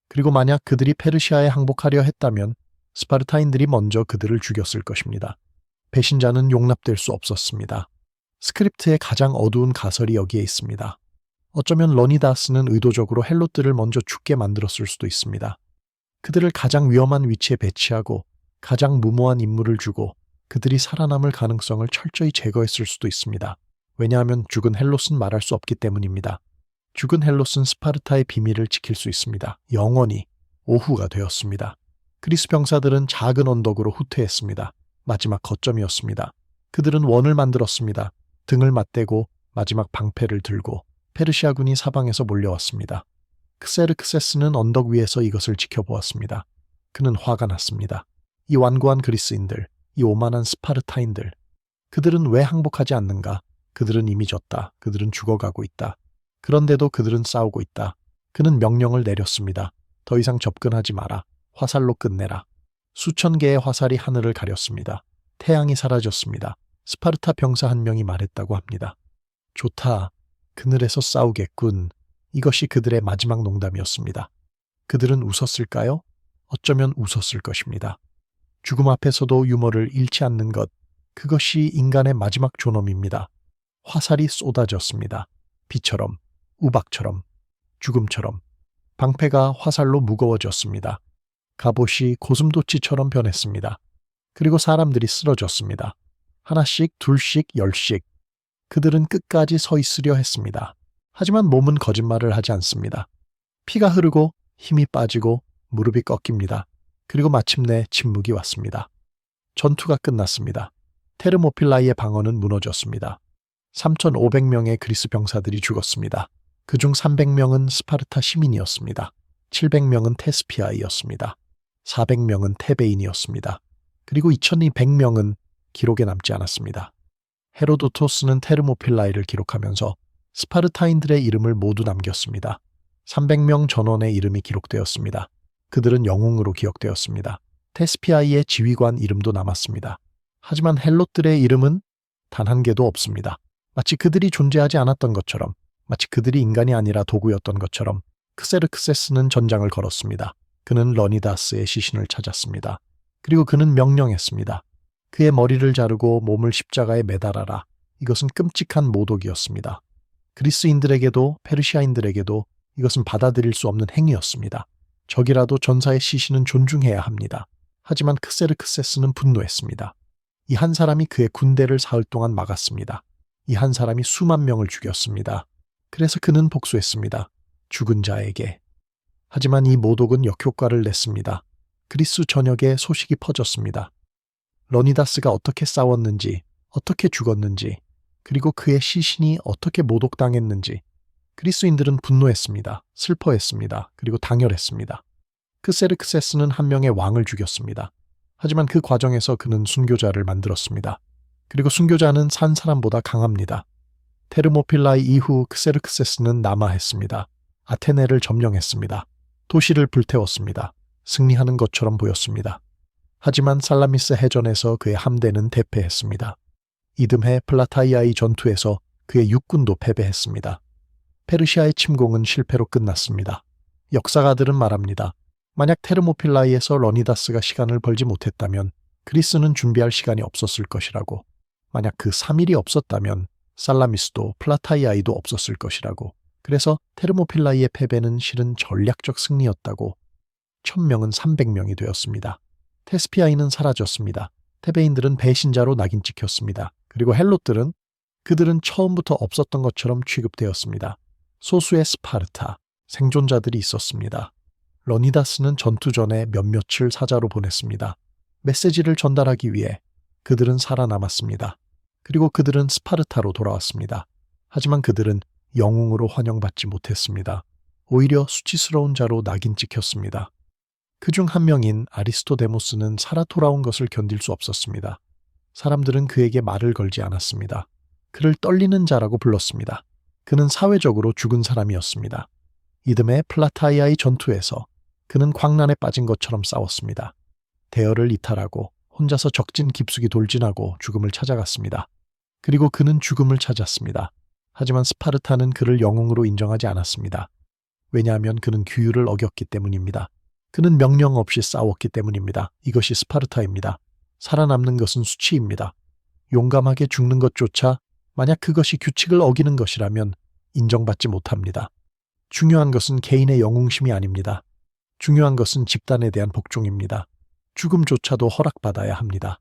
그리고 만약 그들이 페르시아에 항복하려 했다면 스파르타인들이 먼저 그들을 죽였을 것입니다. 배신자는 용납될 수 없었습니다. 스크립트의 가장 어두운 가설이 여기에 있습니다. 어쩌면 러니다스는 의도적으로 헬롯들을 먼저 죽게 만들었을 수도 있습니다. 그들을 가장 위험한 위치에 배치하고 가장 무모한 임무를 주고 그들이 살아남을 가능성을 철저히 제거했을 수도 있습니다. 왜냐하면 죽은 헬롯은 말할 수 없기 때문입니다. 죽은 헬롯은 스파르타의 비밀을 지킬 수 있습니다. 영원히. 오후가 되었습니다. 그리스 병사들은 작은 언덕으로 후퇴했습니다. 마지막 거점이었습니다. 그들은 원을 만들었습니다. 등을 맞대고 마지막 방패를 들고 페르시아군이 사방에서 몰려왔습니다. 크세르크세스는 언덕 위에서 이것을 지켜보았습니다. 그는 화가 났습니다. 이 완고한 그리스인들, 이 오만한 스파르타인들. 그들은 왜 항복하지 않는가? 그들은 이미 졌다. 그들은 죽어가고 있다. 그런데도 그들은 싸우고 있다. 그는 명령을 내렸습니다. 더 이상 접근하지 마라. 화살로 끝내라. 수천 개의 화살이 하늘을 가렸습니다. 태양이 사라졌습니다. 스파르타 병사 한 명이 말했다고 합니다. 좋다. 그늘에서 싸우겠군. 이것이 그들의 마지막 농담이었습니다. 그들은 웃었을까요? 어쩌면 웃었을 것입니다. 죽음 앞에서도 유머를 잃지 않는 것, 그것이 인간의 마지막 존엄입니다. 화살이 쏟아졌습니다. 비처럼, 우박처럼, 죽음처럼. 방패가 화살로 무거워졌습니다. 갑옷이 고슴도치처럼 변했습니다. 그리고 사람들이 쓰러졌습니다. 하나씩, 둘씩, 열씩. 그들은 끝까지 서 있으려 했습니다. 하지만 몸은 거짓말을 하지 않습니다. 피가 흐르고 힘이 빠지고 무릎이 꺾입니다. 그리고 마침내 침묵이 왔습니다. 전투가 끝났습니다. 테르모필라이의 방어는 무너졌습니다. 3,500명의 그리스 병사들이 죽었습니다. 그중 300명은 스파르타 시민이었습니다. 700명은 테스피아이였습니다. 400명은 테베인이었습니다. 그리고 2,200명은 기록에 남지 않았습니다. 헤로도토스는 테르모필라이를 기록하면서 스파르타인들의 이름을 모두 남겼습니다. 300명 전원의 이름이 기록되었습니다. 그들은 영웅으로 기억되었습니다. 테스피아이의 지휘관 이름도 남았습니다. 하지만 헬롯들의 이름은 단 한 개도 없습니다. 마치 그들이 존재하지 않았던 것처럼, 마치 그들이 인간이 아니라 도구였던 것처럼 크세르크세스는 전장을 걸었습니다. 그는 러니다스의 시신을 찾았습니다. 그리고 그는 명령했습니다. 그의 머리를 자르고 몸을 십자가에 매달아라. 이것은 끔찍한 모독이었습니다. 그리스인들에게도 페르시아인들에게도 이것은 받아들일 수 없는 행위였습니다. 적이라도 전사의 시신은 존중해야 합니다. 하지만 크세르크세스는 분노했습니다. 이 한 사람이 그의 군대를 사흘 동안 막았습니다. 이 한 사람이 수만 명을 죽였습니다. 그래서 그는 복수했습니다. 죽은 자에게. 하지만 이 모독은 역효과를 냈습니다. 그리스 전역에 소식이 퍼졌습니다. 러니다스가 어떻게 싸웠는지, 어떻게 죽었는지, 그리고 그의 시신이 어떻게 모독당했는지. 그리스인들은 분노했습니다. 슬퍼했습니다. 그리고 당열했습니다. 크세르크세스는 한 명의 왕을 죽였습니다. 하지만 그 과정에서 그는 순교자를 만들었습니다. 그리고 순교자는 산 사람보다 강합니다. 테르모필라이 이후 크세르크세스는 남하했습니다. 아테네를 점령했습니다. 도시를 불태웠습니다. 승리하는 것처럼 보였습니다. 하지만 살라미스 해전에서 그의 함대는 대패했습니다. 이듬해 플라타이아의 전투에서 그의 육군도 패배했습니다. 페르시아의 침공은 실패로 끝났습니다. 역사가들은 말합니다. 만약 테르모필라이에서 러니다스가 시간을 벌지 못했다면 그리스는 준비할 시간이 없었을 것이라고. 만약 그 3일이 없었다면 살라미스도 플라타이아이도 없었을 것이라고. 그래서 테르모필라이의 패배는 실은 전략적 승리였다고. 1,000명은 300명이 되었습니다. 테스피아이는 사라졌습니다. 테베인들은 배신자로 낙인 찍혔습니다. 그리고 헬롯들은 그들은 처음부터 없었던 것처럼 취급되었습니다. 소수의 스파르타, 생존자들이 있었습니다. 러니다스는 전투 전에 몇몇을 사자로 보냈습니다. 메시지를 전달하기 위해 그들은 살아남았습니다. 그리고 그들은 스파르타로 돌아왔습니다. 하지만 그들은 영웅으로 환영받지 못했습니다. 오히려 수치스러운 자로 낙인 찍혔습니다. 그중 한 명인 아리스토데모스는 살아 돌아온 것을 견딜 수 없었습니다. 사람들은 그에게 말을 걸지 않았습니다. 그를 떨리는 자라고 불렀습니다. 그는 사회적으로 죽은 사람이었습니다. 이듬해 플라타이아의 전투에서 그는 광란에 빠진 것처럼 싸웠습니다. 대열을 이탈하고 혼자서 적진 깊숙이 돌진하고 죽음을 찾아갔습니다. 그리고 그는 죽음을 찾았습니다. 하지만 스파르타는 그를 영웅으로 인정하지 않았습니다. 왜냐하면 그는 규율을 어겼기 때문입니다. 그는 명령 없이 싸웠기 때문입니다. 이것이 스파르타입니다. 살아남는 것은 수치입니다. 용감하게 죽는 것조차 만약 그것이 규칙을 어기는 것이라면 인정받지 못합니다. 중요한 것은 개인의 영웅심이 아닙니다. 중요한 것은 집단에 대한 복종입니다. 죽음조차도 허락받아야 합니다.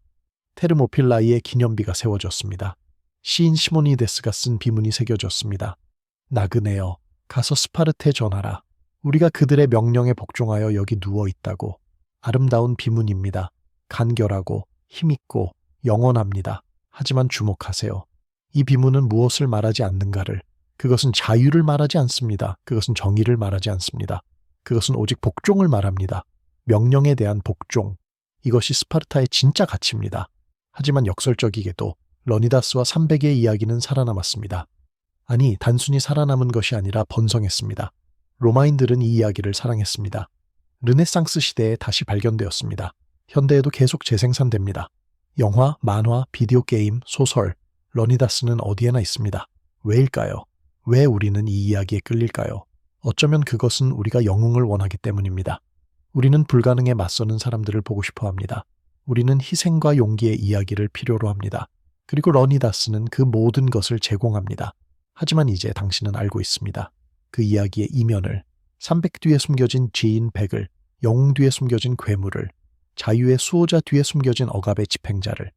테르모필라이의 기념비가 세워졌습니다. 시인 시모니데스가 쓴 비문이 새겨졌습니다. 나그네여, 가서 스파르테 전하라. 우리가 그들의 명령에 복종하여 여기 누워 있다고. 아름다운 비문입니다. 간결하고 힘있고 영원합니다. 하지만 주목하세요. 이 비문은 무엇을 말하지 않는가를. 그것은 자유를 말하지 않습니다. 그것은 정의를 말하지 않습니다. 그것은 오직 복종을 말합니다. 명령에 대한 복종. 이것이 스파르타의 진짜 가치입니다. 하지만 역설적이게도 러니다스와 300의 이야기는 살아남았습니다. 아니, 단순히 살아남은 것이 아니라 번성했습니다. 로마인들은 이 이야기를 사랑했습니다. 르네상스 시대에 다시 발견되었습니다. 현대에도 계속 재생산됩니다. 영화, 만화, 비디오 게임, 소설, 러니다스는 어디에나 있습니다. 왜일까요? 왜 우리는 이 이야기에 끌릴까요? 어쩌면 그것은 우리가 영웅을 원하기 때문입니다. 우리는 불가능에 맞서는 사람들을 보고 싶어 합니다. 우리는 희생과 용기의 이야기를 필요로 합니다. 그리고 러니다스는 그 모든 것을 제공합니다. 하지만 이제 당신은 알고 있습니다. 그 이야기의 이면을, 300 뒤에 숨겨진 지인 100을, 영웅 뒤에 숨겨진 괴물을, 자유의 수호자 뒤에 숨겨진 억압의 집행자를.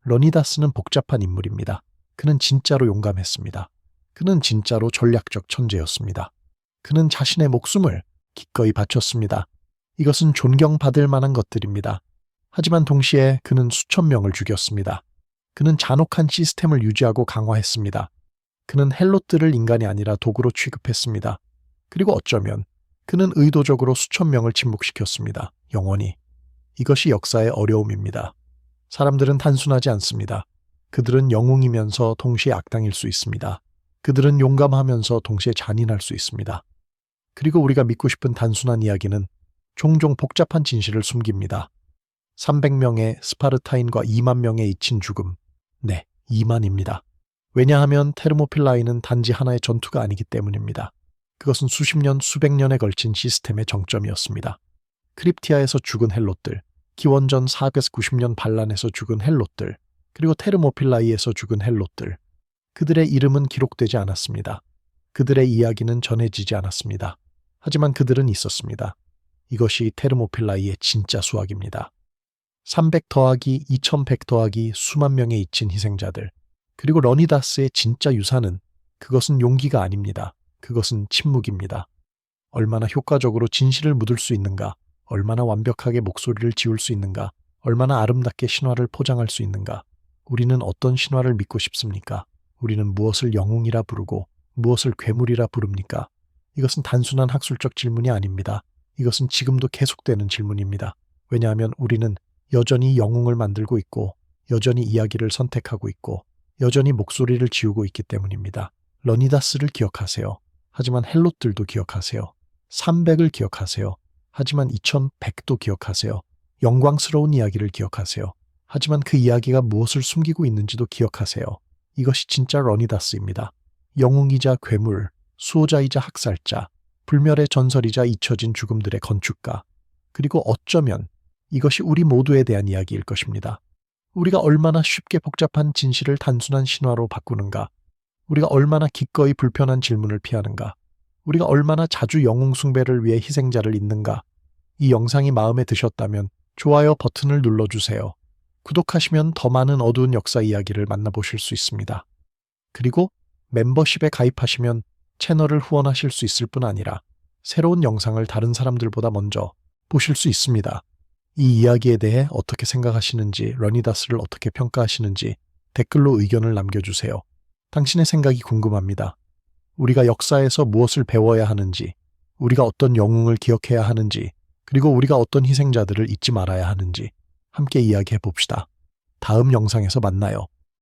러니다스는 복잡한 인물입니다. 그는 진짜로 용감했습니다. 그는 진짜로 전략적 천재였습니다. 그는 자신의 목숨을 기꺼이 바쳤습니다. 이것은 존경받을 만한 것들입니다. 하지만 동시에 그는 수천 명을 죽였습니다. 그는 잔혹한 시스템을 유지하고 강화했습니다. 그는 헬롯들을 인간이 아니라 도구로 취급했습니다. 그리고 어쩌면 그는 의도적으로 수천 명을 침묵시켰습니다. 영원히. 이것이 역사의 어려움입니다. 사람들은 단순하지 않습니다. 그들은 영웅이면서 동시에 악당일 수 있습니다. 그들은 용감하면서 동시에 잔인할 수 있습니다. 그리고 우리가 믿고 싶은 단순한 이야기는 종종 복잡한 진실을 숨깁니다. 300명의 스파르타인과 2만 명의 잊힌 죽음. 네, 2만입니다. 왜냐하면 테르모필라이는 단지 하나의 전투가 아니기 때문입니다. 그것은 수십 년, 수백 년에 걸친 시스템의 정점이었습니다. 크립티아에서 죽은 헬롯들, 기원전 490년 반란에서 죽은 헬롯들, 그리고 테르모필라이에서 죽은 헬롯들. 그들의 이름은 기록되지 않았습니다. 그들의 이야기는 전해지지 않았습니다. 하지만 그들은 있었습니다. 이것이 테르모필라이의 진짜 수학입니다. 300 더하기 2100 더하기 수만 명의 잊힌 희생자들. 그리고 러니다스의 진짜 유산은 그것은 용기가 아닙니다. 그것은 침묵입니다. 얼마나 효과적으로 진실을 묻을 수 있는가, 얼마나 완벽하게 목소리를 지울 수 있는가, 얼마나 아름답게 신화를 포장할 수 있는가. 우리는 어떤 신화를 믿고 싶습니까? 우리는 무엇을 영웅이라 부르고 무엇을 괴물이라 부릅니까? 이것은 단순한 학술적 질문이 아닙니다. 이것은 지금도 계속되는 질문입니다. 왜냐하면 우리는 여전히 영웅을 만들고 있고 여전히 이야기를 선택하고 있고 여전히 목소리를 지우고 있기 때문입니다. 러니다스를 기억하세요. 하지만 헬롯들도 기억하세요. 300을 기억하세요. 하지만 2100도 기억하세요. 영광스러운 이야기를 기억하세요. 하지만 그 이야기가 무엇을 숨기고 있는지도 기억하세요. 이것이 진짜 러니다스입니다. 영웅이자 괴물, 수호자이자 학살자, 불멸의 전설이자 잊혀진 죽음들의 건축가. 그리고 어쩌면 이것이 우리 모두에 대한 이야기일 것입니다. 우리가 얼마나 쉽게 복잡한 진실을 단순한 신화로 바꾸는가. 우리가 얼마나 기꺼이 불편한 질문을 피하는가. 우리가 얼마나 자주 영웅 숭배를 위해 희생자를 잇는가. 이 영상이 마음에 드셨다면 좋아요 버튼을 눌러주세요. 구독하시면 더 많은 어두운 역사 이야기를 만나보실 수 있습니다. 그리고 멤버십에 가입하시면 채널을 후원하실 수 있을 뿐 아니라 새로운 영상을 다른 사람들보다 먼저 보실 수 있습니다. 이 이야기에 대해 어떻게 생각하시는지, 러니다스를 어떻게 평가하시는지 댓글로 의견을 남겨주세요. 당신의 생각이 궁금합니다. 우리가 역사에서 무엇을 배워야 하는지, 우리가 어떤 영웅을 기억해야 하는지, 그리고 우리가 어떤 희생자들을 잊지 말아야 하는지 함께 이야기해 봅시다. 다음 영상에서 만나요.